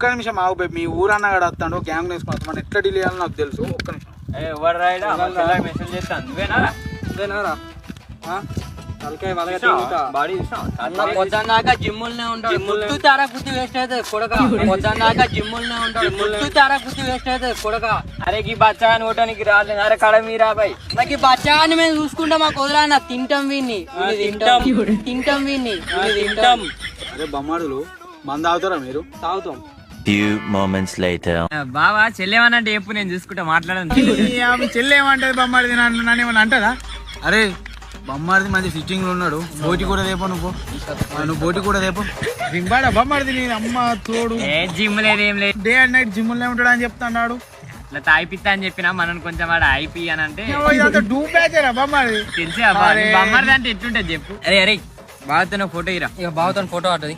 ఒక్క నిమిషం ఆగు బే, మీ ఊరన్న కూడా వస్తాడు గ్యాంగ్ వేసుకుని వస్తాడు, ఎట్లా డీల్ చేయాలో నాకు తెలుసు. ఒక్క నిమిషం. ఎవరు రాయడా మెసేజ్ చేస్తాను నువ్వేనా పొద్దున్నాక జిమ్ముల్నే ఉంటాడు, గుర్తు తారా గుర్తు వేస్ట్ అవుతుంది కొడక. పొద్దున్నాక జిమ్ముల్నే ఉంటాడు, గుర్తు తారా గుర్తు వేస్ట్ అవుతుంది కొడక. అరే ఈ బచ్చాని ఓటానికి రాలేదు. అరే కడ మీరా బాయ్, నాకు ఈ బచ్చాన్ని మేము చూసుకుంటాం, మాకు వదలన్నా తింటాం వీన్ని తింటాం వీన్ని తింటాం. అరే బొమ్మడులు మంద తాగుతారా మీరు? తాగుతాం. Few moments later. బావా చెల్లేమనంటే ఎప్పుడు నేను చూసుకుంటా మాట్లాడను. చెల్లి ఏమంటది బొమ్మడిది నన్ను ఏమన్నా అంటదా? అరే బొమ్మడిది మంచి సిట్టింగ్ లో ఉన్నాడు, బోటి కూడా రేపు నువ్వు బోటి కూడా రేపు రింబాడా బొమ్మడిది. నేను అమ్మ తోడు ఏ జిమ్ లేదు ఏం లేదు, డే అండ్ నైట్ జిమ్ములే ఉంటాడు అని చెప్తాడు. ఇట్లా తాయిపిస్తా అని చెప్పినా మనం కొంచెం వాడు అయిపి అని అంటే బొమ్మడి తెలిసి బొమ్మడిది అంటే ఎట్లుంటది చెప్పు. అరే అరే బావతో ఫోటో ఇరా. ఇక బావతో ఫోటో ఆటది.